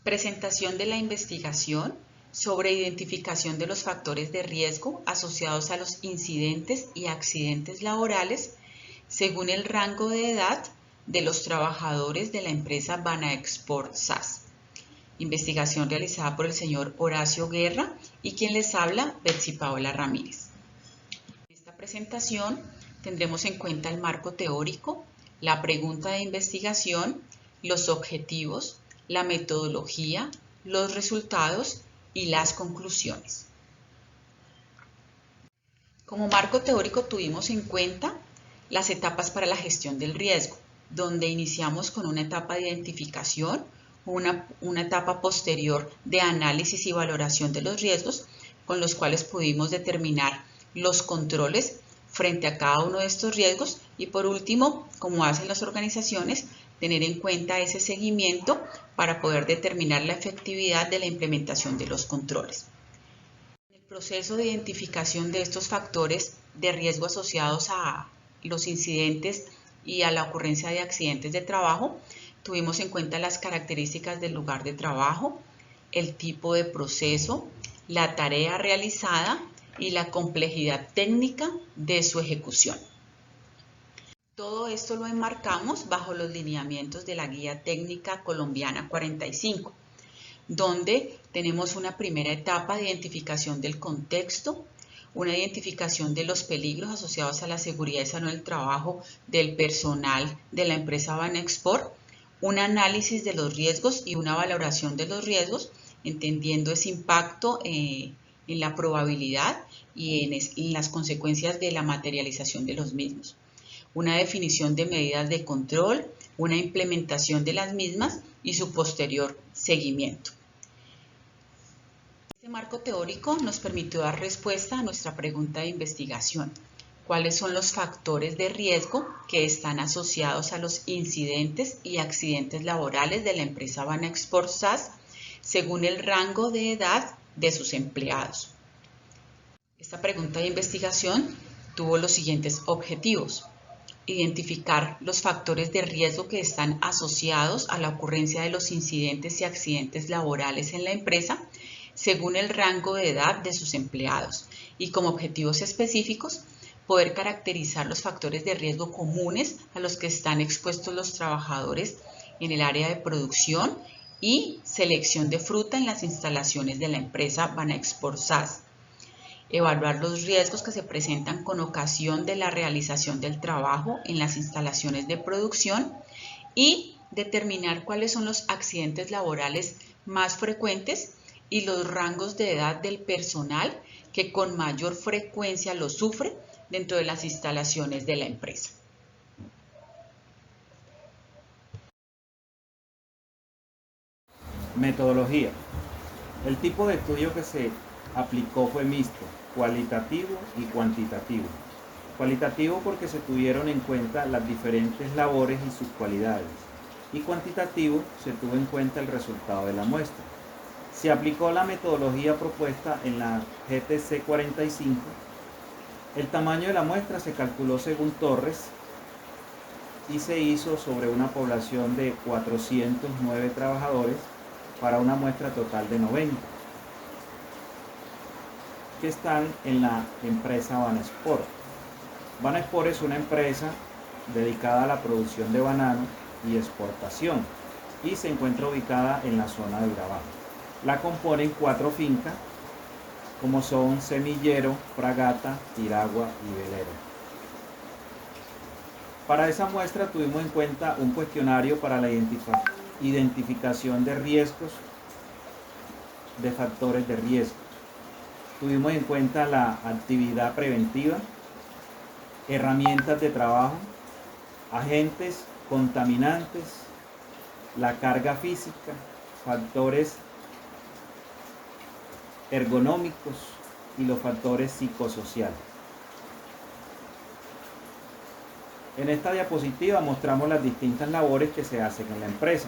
Presentación de la investigación sobre identificación de los factores de riesgo asociados a los incidentes y accidentes laborales según el rango de edad de los trabajadores de la empresa Banaexport SAS. Investigación realizada por el señor Horacio Guerra y quien les habla, Betsy Paola Ramírez. En esta presentación tendremos en cuenta el marco teórico, la pregunta de investigación, los objetivos, la metodología, los resultados y las conclusiones. Como marco teórico tuvimos en cuenta las etapas para la gestión del riesgo, donde iniciamos con una etapa de identificación, una etapa posterior de análisis y valoración de los riesgos, con los cuales pudimos determinar los controles frente a cada uno de estos riesgos y por último, como hacen las organizaciones, tener en cuenta ese seguimiento para poder determinar la efectividad de la implementación de los controles. En el proceso de identificación de estos factores de riesgo asociados a los incidentes y a la ocurrencia de accidentes de trabajo, tuvimos en cuenta las características del lugar de trabajo, el tipo de proceso, la tarea realizada y la complejidad técnica de su ejecución. Todo esto lo enmarcamos bajo los lineamientos de la Guía Técnica Colombiana 45, donde tenemos una primera etapa de identificación del contexto, una identificación de los peligros asociados a la seguridad y salud del trabajo del personal de la empresa Banaexport, un análisis de los riesgos y una valoración de los riesgos, entendiendo ese impacto en la probabilidad y en las consecuencias de la materialización de los mismos. Una definición de medidas de control, una implementación de las mismas y su posterior seguimiento. Este marco teórico nos permitió dar respuesta a nuestra pregunta de investigación. ¿Cuáles son los factores de riesgo que están asociados a los incidentes y accidentes laborales de la empresa Banaexport SAS según el rango de edad de sus empleados? Esta pregunta de investigación tuvo los siguientes objetivos: identificar los factores de riesgo que están asociados a la ocurrencia de los incidentes y accidentes laborales en la empresa según el rango de edad de sus empleados y como objetivos específicos poder caracterizar los factores de riesgo comunes a los que están expuestos los trabajadores en el área de producción y selección de fruta en las instalaciones de la empresa Banaexport SAS. Evaluar los riesgos que se presentan con ocasión de la realización del trabajo en las instalaciones de producción y determinar cuáles son los accidentes laborales más frecuentes y los rangos de edad del personal que con mayor frecuencia lo sufre dentro de las instalaciones de la empresa. Metodología. El tipo de estudio que se aplicó fue mixto, cualitativo y cuantitativo. Cualitativo porque se tuvieron en cuenta las diferentes labores y sus cualidades, y cuantitativo se tuvo en cuenta el resultado de la muestra. Se aplicó la metodología propuesta en la GTC 45. El tamaño de la muestra se calculó según Torres y se hizo sobre una población de 409 trabajadores para una muestra total de 90 que están en la empresa Banaexport. Banaexport es una empresa dedicada a la producción de banano y exportación y se encuentra ubicada en la zona de Urabá. La componen 4 fincas como son Semillero, Fragata, Tiragua y Velero. Para esa muestra tuvimos en cuenta un cuestionario para la identificación de riesgos, de factores de riesgo. Tuvimos en cuenta la actividad preventiva, herramientas de trabajo, agentes contaminantes, la carga física, factores ergonómicos y los factores psicosociales. En esta diapositiva mostramos las distintas labores que se hacen en la empresa.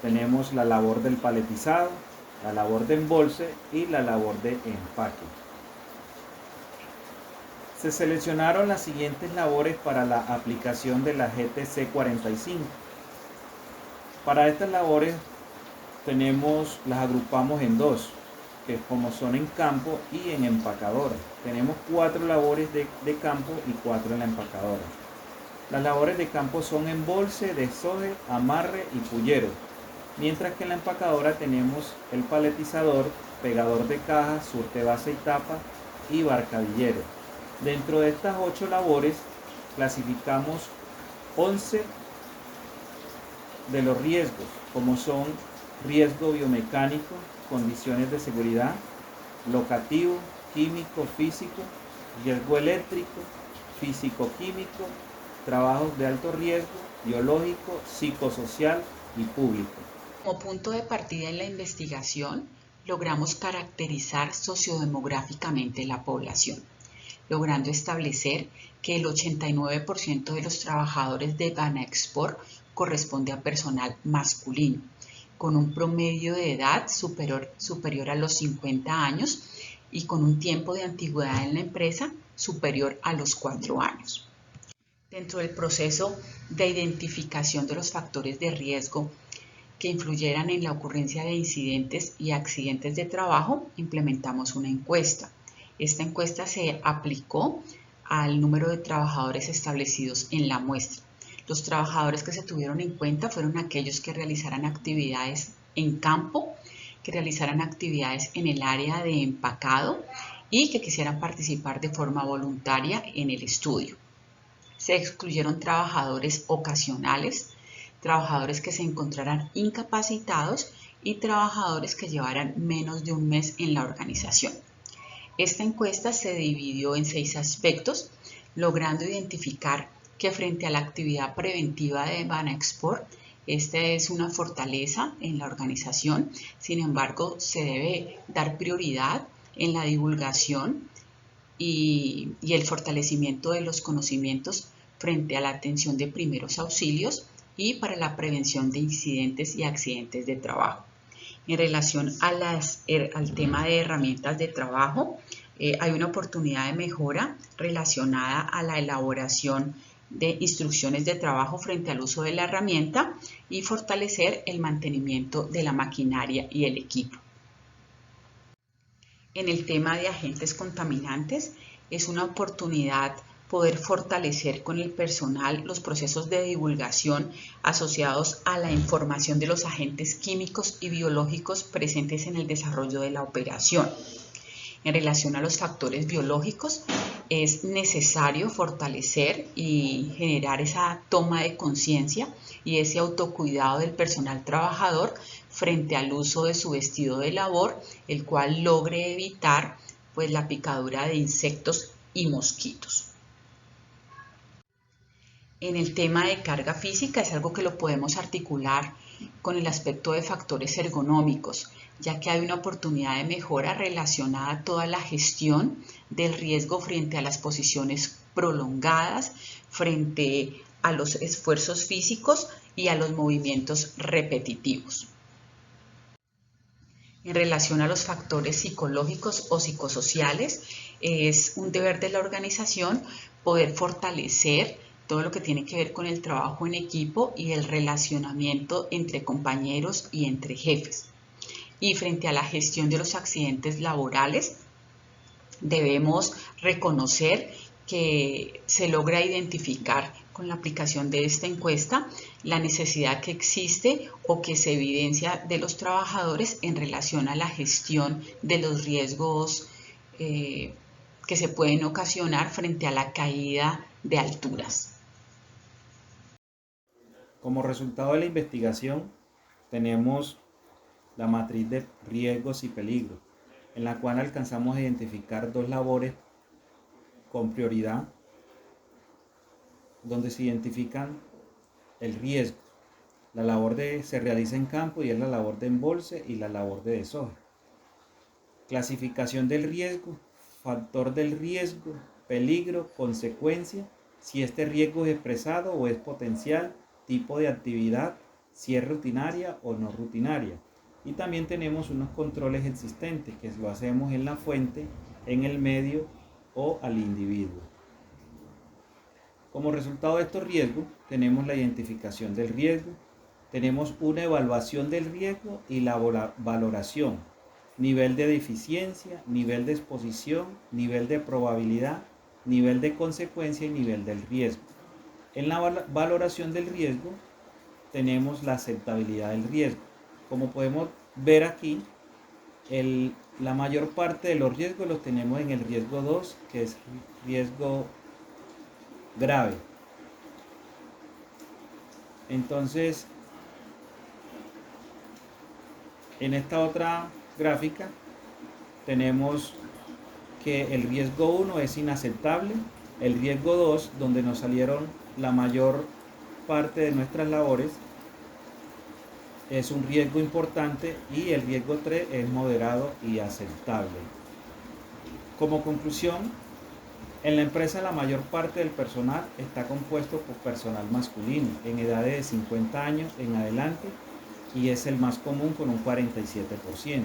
Tenemos la labor del paletizado, la labor de embolse y la labor de empaque. Se seleccionaron las siguientes labores para la aplicación de la GTC 45. Para estas labores las agrupamos en dos, que como son en campo y en empacadora. Tenemos 4 labores de campo y 4 en la empacadora. Las labores de campo son embolse, desoje, amarre y pullero, mientras que en la empacadora tenemos el paletizador, pegador de cajas, surte base y tapa y barcadillero. Dentro de estas 8 labores clasificamos 11 de los riesgos, como son riesgo biomecánico, condiciones de seguridad, locativo, químico, físico, riesgo eléctrico, físico-químico, trabajos de alto riesgo, biológico, psicosocial y público. Como punto de partida en la investigación, logramos caracterizar sociodemográficamente la población, logrando establecer que el 89% de los trabajadores de Banaexport corresponde a personal masculino, con un promedio de edad superior a los 50 años y con un tiempo de antigüedad en la empresa superior a los 4 años. Dentro del proceso de identificación de los factores de riesgo que influyeran en la ocurrencia de incidentes y accidentes de trabajo, implementamos una encuesta. Esta encuesta se aplicó al número de trabajadores establecidos en la muestra. Los trabajadores que se tuvieron en cuenta fueron aquellos que realizaran actividades en campo, que realizaran actividades en el área de empacado y que quisieran participar de forma voluntaria en el estudio. Se excluyeron trabajadores ocasionales, trabajadores que se encontraran incapacitados y trabajadores que llevaran menos de un mes en la organización. Esta encuesta se dividió en 6 aspectos, logrando identificar que frente a la actividad preventiva de Banaexport, esta es una fortaleza en la organización. Sin embargo, se debe dar prioridad en la divulgación y el fortalecimiento de los conocimientos frente a la atención de primeros auxilios y para la prevención de incidentes y accidentes de trabajo. En relación al tema de herramientas de trabajo, hay una oportunidad de mejora relacionada a la elaboración de instrucciones de trabajo frente al uso de la herramienta y fortalecer el mantenimiento de la maquinaria y el equipo. En el tema de agentes contaminantes, es una oportunidad poder fortalecer con el personal los procesos de divulgación asociados a la información de los agentes químicos y biológicos presentes en el desarrollo de la operación. En relación a los factores biológicos, es necesario fortalecer y generar esa toma de conciencia y ese autocuidado del personal trabajador frente al uso de su vestido de labor, el cual logre evitar la picadura de insectos y mosquitos. En el tema de carga física es algo que lo podemos articular con el aspecto de factores ergonómicos, ya que hay una oportunidad de mejora relacionada a toda la gestión del riesgo frente a las posiciones prolongadas, frente a los esfuerzos físicos y a los movimientos repetitivos. En relación a los factores psicológicos o psicosociales, es un deber de la organización poder fortalecer todo lo que tiene que ver con el trabajo en equipo y el relacionamiento entre compañeros y entre jefes. Y frente a la gestión de los accidentes laborales, debemos reconocer que se logra identificar con la aplicación de esta encuesta la necesidad que existe o que se evidencia de los trabajadores en relación a la gestión de los riesgos que se pueden ocasionar frente a la caída de alturas. Como resultado de la investigación, tenemos la matriz de riesgos y peligros, en la cual alcanzamos a identificar 2 labores con prioridad, donde se identifican el riesgo. La labor se realiza en campo y es la labor de embolse y la labor de desoje. Clasificación del riesgo, factor del riesgo, peligro, consecuencia, si este riesgo es expresado o es potencial, tipo de actividad, si es rutinaria o no rutinaria. Y también tenemos unos controles existentes que lo hacemos en la fuente, en el medio o al individuo. Como resultado de estos riesgos, tenemos la identificación del riesgo, tenemos una evaluación del riesgo y la valoración, nivel de deficiencia, nivel de exposición, nivel de probabilidad, nivel de consecuencia y nivel del riesgo. En la valoración del riesgo tenemos la aceptabilidad del riesgo. Como podemos ver aquí, la mayor parte de los riesgos los tenemos en el riesgo 2, que es riesgo grave. Entonces, en esta otra gráfica tenemos que el riesgo 1 es inaceptable, el riesgo 2, donde nos salieron la mayor parte de nuestras labores, es un riesgo importante, y el riesgo 3 es moderado y aceptable. Como conclusión, en la empresa la mayor parte del personal está compuesto por personal masculino en edades de 50 años en adelante, y es el más común con un 47%.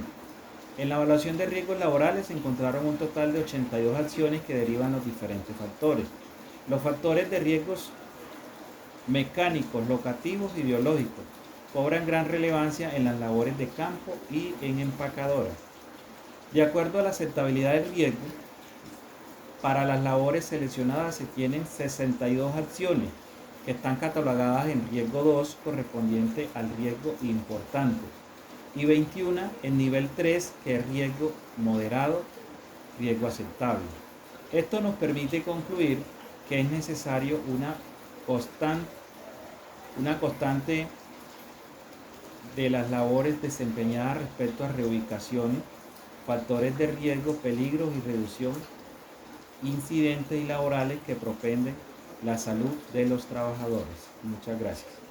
En la evaluación de riesgos laborales se encontraron un total de 82 acciones que derivan los diferentes factores. Los factores de riesgos mecánicos, locativos y biológicos cobran gran relevancia en las labores de campo y en empacadoras. De acuerdo a la aceptabilidad del riesgo, para las labores seleccionadas se tienen 62 acciones que están catalogadas en riesgo 2, correspondiente al riesgo importante, y 21 en nivel 3, que es riesgo moderado, riesgo aceptable. Esto nos permite concluir que es necesario una constante de las labores desempeñadas respecto a reubicaciones, factores de riesgo, peligros y reducción, incidentes y laborales que propenden la salud de los trabajadores. Muchas gracias.